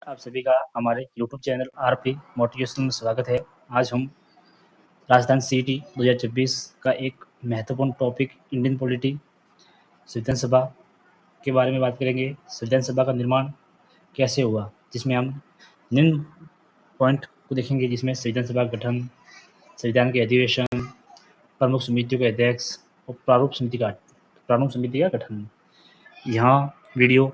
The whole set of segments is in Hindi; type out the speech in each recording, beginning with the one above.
आप सभी का हमारे यूट्यूब चैनल आरपी मोटिवेशन में स्वागत है। आज हम राजस्थान सीईटी 2026 का एक महत्वपूर्ण टॉपिक इंडियन पॉलिटी संविधान सभा के बारे में बात करेंगे। संविधान सभा का निर्माण कैसे हुआ, जिसमें हम निम्न पॉइंट को देखेंगे, जिसमें संविधान सभा का गठन, संविधान के अधिवेशन, प्रमुख समितियों के अध्यक्ष और प्रारूप समिति का गठन। यहाँ वीडियो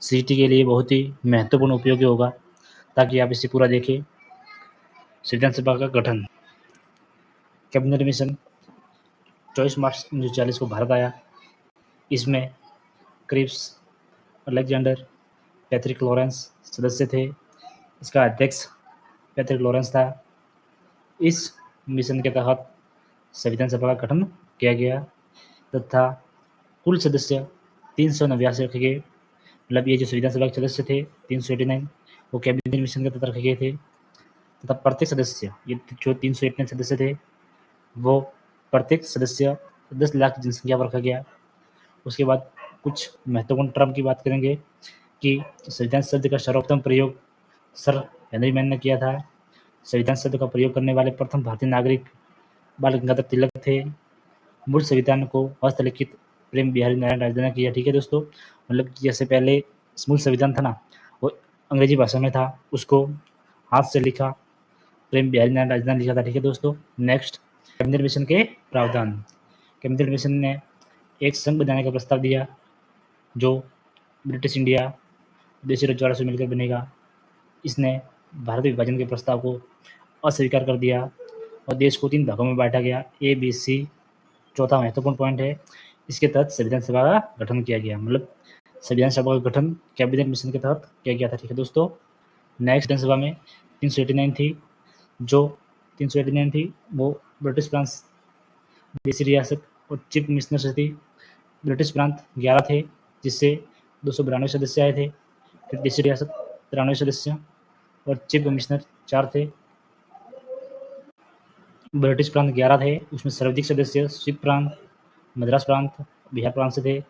सीईटी के लिए बहुत ही महत्वपूर्ण उपयोगी होगा, ताकि आप इसे पूरा देखें। संविधान सभा का गठन। कैबिनेट मिशन 24 मार्च 1940 को भारत आया। इसमें क्रिप्स, अलेक्जेंडर, पैट्रिक लॉरेंस सदस्य थे। इसका अध्यक्ष पैट्रिक लॉरेंस था। इस मिशन के तहत संविधान सभा का गठन किया गया तथा कुल सदस्य 389 रखे गए। मतलब ये जो संविधान सभा के सदस्य थे 389, वो कैबिनेट मिशन के तहत रखे गए थे तथा प्रत्येक सदस्य, ये जो 389 सदस्य थे, वो प्रत्येक सदस्य 10 लाख की जनसंख्या पर रखा गया। उसके बाद कुछ महत्वपूर्ण टर्म की बात करेंगे कि संविधान शब्द का सर्वप्रथम प्रयोग सर हेनरी मैन ने किया था। संविधान शब्द का प्रयोग करने वाले प्रथम भारतीय नागरिक बाल गंगाधर तिलक थे। मूल संविधान को हस्तलिखित प्रेम बिहारी नारायण राजदा ने किया। ठीक है दोस्तों, मतलब जैसे पहले मूल संविधान था ना, वो अंग्रेजी भाषा में था, उसको हाथ से लिखा प्रेम बिहारी नारायण राजदा ने लिखा था। ठीक है दोस्तों। नेक्स्ट, कैबिनेट मिशन के प्रावधान। कैबिनेट मिशन ने एक संघ बनाने का प्रस्ताव दिया, जो ब्रिटिश इंडिया विदेशी रजवाड़ों से मिलकर बनेगा। इसने भारत विभाजन के प्रस्ताव को अस्वीकार कर दिया और देश को 3 भागों में बांटा गया, ए, बी, सी। चौथा महत्वपूर्ण पॉइंट है, इसके तहत संविधान सभा का गठन किया गया। मतलब संविधान सभा का गठन कैबिनेट मिशन के तहत किया गया था। ठीक है दोस्तों। नेक्स्ट, विधानसभा में 389 थी। जो 389 थी वो ब्रिटिश फ्रांस देशी रियासत और चीफ कमिश्नर से थी। ब्रिटिश प्रांत 11 थे, जिससे 292 सदस्य आए थे। फिर देशी रियासत 93 सदस्य और चीफ कमिश्नर 4 थे। ब्रिटिश प्रांत 11 थे, उसमें सर्वाधिक सदस्य स्वीप प्रांत, मद्रास प्रांत, बिहार प्रांत से थे।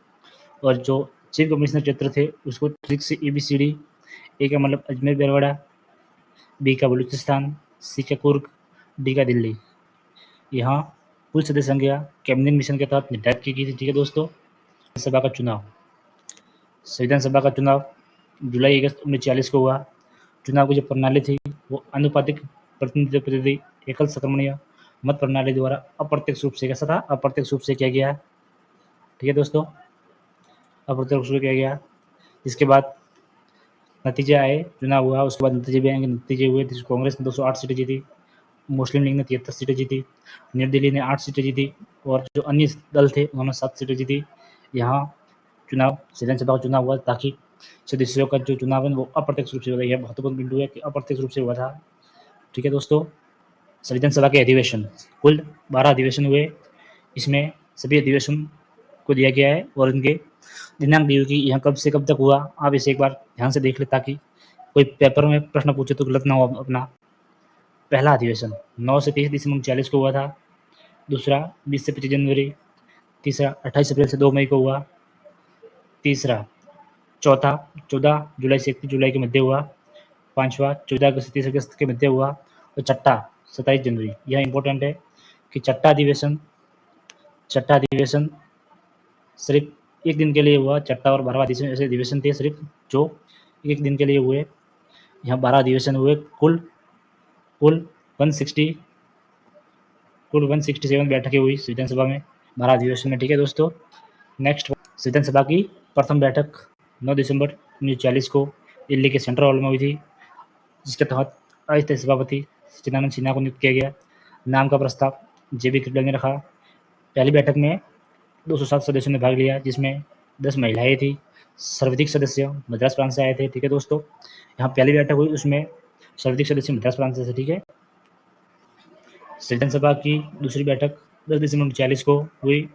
और जो चीफ कमिश्नर क्षेत्र थे उसको ट्रिक से ABCD, ए का मतलब अजमेर बरवाड़ा, बी का बलूचिस्तान, सी का कुर्ग, डी का दिल्ली। यहाँ कुल सदस्य संख्या कैबिनेट मिशन के तहत निर्धारित की गई थी। ठीक है दोस्तों। सभा का चुनाव। संविधान सभा का चुनाव जुलाई अगस्त 1940 को हुआ। चुनाव की जो प्रणाली थी वो अनुपातिक प्रतिनिधि एकल संक्रमणीय मत प्रणाली द्वारा अप्रत्यक्ष रूप से कैसा था, अप्रत्यक्ष रूप से किया गया। ठीक है दोस्तों, अप्रत्यक्ष रूप से किया गया। इसके बाद नतीजे आए, चुनाव हुआ, उसके बाद नतीजे भी आएंगे। नतीजे हुए, कांग्रेस ने 208 सीटें जीती, मुस्लिम लीग ने 73 सीटें जीती, निर्दलीय ने 8 सीटें जीती और जो अन्य दल थे उन्होंने 7 सीटें जीती। यहाँ चुनाव, संविधान सभा का चुनाव हुआ ताकि सदस्यों का जो चुनाव है वो अप्रत्यक्ष रूप से हुआ। यह महत्वपूर्ण बिंदु है कि अप्रत्यक्ष रूप से हुआ था। ठीक है दोस्तों। संविधान सभा के अधिवेशन, कुल 12 अधिवेशन हुए। इसमें सभी अधिवेशन को दिया गया है और इनके दिनांक दी हुई कि यह कब से कब तक हुआ। आप इसे एक बार ध्यान से देख ले, ताकि कोई पेपर में प्रश्न पूछे तो गलत ना हो अपना। पहला अधिवेशन 9 से 30 दिसंबर 1940 को हुआ था। दूसरा 20 से 25 जनवरी। तीसरा 28 अप्रैल से 2 मई को हुआ। तीसरा, चौथा 14 जुलाई से 31 जुलाई के मध्य हुआ। पांचवा 14 अगस्त से 30 अगस्त के मध्य हुआ। और छठा 27 जनवरी। यह इंपॉर्टेंट है कि छठा अधिवेशन सिर्फ एक दिन के लिए हुआ। छठा और 12वां अधिवेशन ऐसे अधिवेशन थे सिर्फ जो एक दिन के लिए हुए। यहाँ 12 अधिवेशन हुए। कुल 167 बैठकें हुई संविधान सभा में 12 अधिवेशन में। ठीक है दोस्तों। नेक्स्ट, संविधान सभा की प्रथम बैठक 9 दिसंबर 1940 को दिल्ली के सेंट्रल हॉल में हुई थी, जिसके तहत अस्थायी सभापति सच्चिदानंद सिन्हा को नियुक्त किया गया। नाम का प्रस्ताव JB कृपलानी ने रखा। पहली बैठक में 207 सदस्यों ने भाग लिया, जिसमें 10 महिलाएं थी। सर्वाधिक सदस्य मद्रास प्रांत से आए थे। ठीक है दोस्तों। यहाँ पहली बैठक हुई, उसमें सर्वाधिक सदस्य मद्रास प्रांत से। ठीक है। संविधान सभा की दूसरी बैठक 10 दिसंबर 1940 को हुई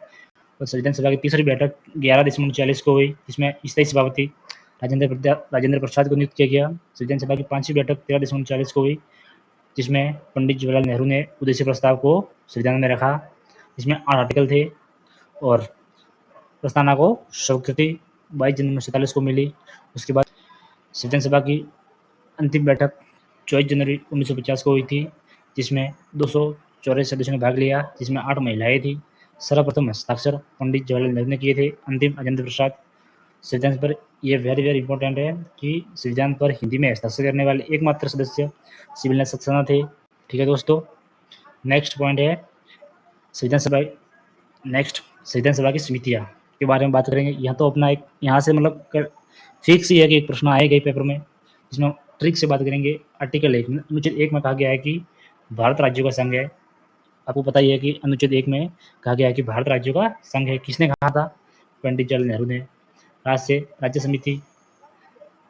और संविधान सभा की तीसरी बैठक 11 दिसंबर 1940 को हुई, जिसमें स्थायी सभापति राजेंद्र प्रसाद को नियुक्त किया गया। संविधान सभा की 5वीं बैठक 13 दिसंबर 1940 को हुई, जिसमें पंडित जवाहरलाल नेहरू ने उद्देश्य प्रस्ताव को संविधान में रखा, जिसमें 8 आर्टिकल थे और प्रस्तावना को स्वीकृति 22 जनवरी 1947 को मिली। उसके बाद संविधान सभा की अंतिम बैठक 24 जनवरी 1950 को हुई थी, जिसमें 284 सदस्यों ने भाग लिया, जिसमें 8 महिलाएं थी। सर्वप्रथम हस्ताक्षर पंडित जवाहरलाल नेहरू ने किए थे। अंतिम राजेंद्र प्रसाद। संविधान पर यह वेरी इंपॉर्टेंट है कि संविधान पर हिंदी में हस्ताक्षर करने वाले एकमात्र सदस्य सिविल सक्सेना थे। ठीक है दोस्तों, नेक्स्ट पॉइंट है संविधान सभा। नेक्स्ट संविधान सभा की समितियाँ के बारे में बात करेंगे। यहाँ तो अपना एक यहाँ से मतलब फिक्स ही है कि एक प्रश्न आएगा पेपर में, जिसमें ट्रिक से बात करेंगे। आर्टिकल 1 अनुच्छेद 1 में कहा गया है कि भारत राज्यों का संघ है। आपको पता ही है कि अनुच्छेद 1 में कहा गया है कि भारत राज्यों का संघ है। किसने कहा था? पंडित जवाहरलाल नेहरू ने। राज्य समिति,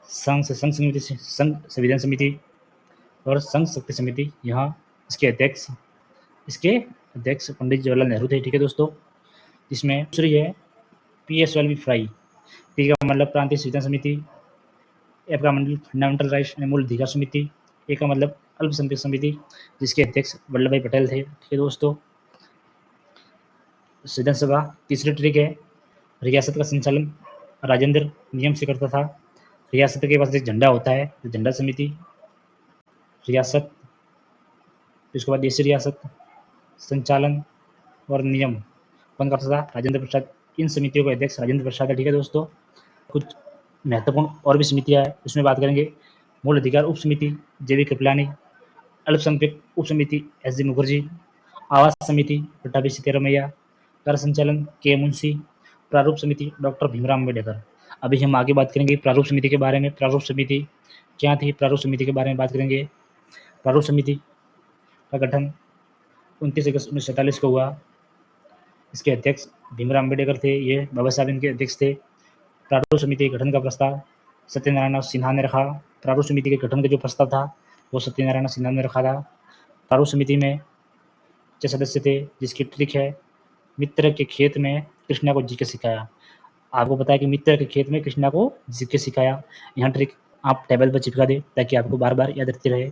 संघ समिति, संघ संविधान समिति और संघ शक्ति समिति। यहाँ इसके अध्यक्ष पंडित जवाहरलाल नेहरू थे। ठीक है दोस्तों, जिसमें दूसरी है PSLV फ्राई। पी का मतलब प्रांतीय संविधान समिति, एफ का मतलब फंडामेंटल राइट्स एंड मूल अधिकार समिति, ए का मतलब अल्पसंख्यक समिति, जिसके अध्यक्ष वल्लभ भाई पटेल थे। ठीक है दोस्तों, संविधान सभा तीसरी ट्रिक है रियासत का संचालन राजेंद्र नियम से करता था। रियासत के पास एक झंडा होता है, झंडा समिति, रियासत, इसके बाद देशी रियासत, संचालन और नियम कौन करता था? राजेंद्र प्रसाद। इन समितियों के अध्यक्ष राजेंद्र प्रसाद है। ठीक है दोस्तों, कुछ महत्वपूर्ण और भी समितियां हैं, उसमें बात करेंगे। मूल अधिकार उप समिति JV कृपलानी, अल्पसंख्यक उप समिति SG मुखर्जी, आवास समिति पट्टाभी सीतारमैया, कर संचालन के मुंशी, प्रारूप समिति डॉक्टर भीमराव अम्बेडकर। अभी हम आगे बात करेंगे प्रारूप समिति के बारे में। प्रारूप समिति क्या थी? प्रारूप समिति के बारे में बात करेंगे। प्रारूप समिति का गठन 29 अगस्त 1947 को हुआ। इसके अध्यक्ष भीमराव अम्बेडकर थे। ये बाबा साहब इनके अध्यक्ष थे। प्रारूप समिति के गठन का प्रस्ताव सत्यनारायण सिन्हा ने रखा। प्रारूप समिति के गठन का जो प्रस्ताव था वो सत्यनारायण सिन्हा ने रखा था। प्रारूप समिति में 6 सदस्य थे, जिसकी ट्रिक है मित्र के खेत में कृष्णा को जीके सिखाया। आपको पता है कि मित्र के खेत में कृष्णा को जीके सिखाया। यहाँ ट्रिक आप टेबल पर चिपका दे ताकि आपको बार बार याद रहती रहे।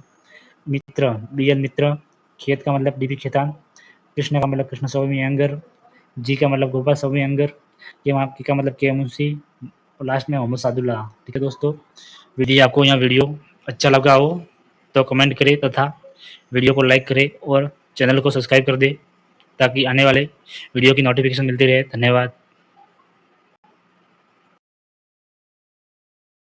मित्र, BL मित्र, खेत का मतलब DB खेतान, कृष्ण का मतलब कृष्ण स्वामी अयंगर, जी का मतलब गोपाल स्वामी अयंगर, के का मतलब के मुंशी और लास्ट में मोहम्मद सादुल्लाह। ठीक है दोस्तों, आपको यहाँ वीडियो अच्छा लगा हो तो कमेंट करें तथा वीडियो को लाइक करें और चैनल को सब्सक्राइब कर दें ताकि आने वाले वीडियो की नोटिफिकेशन मिलती रहे। धन्यवाद।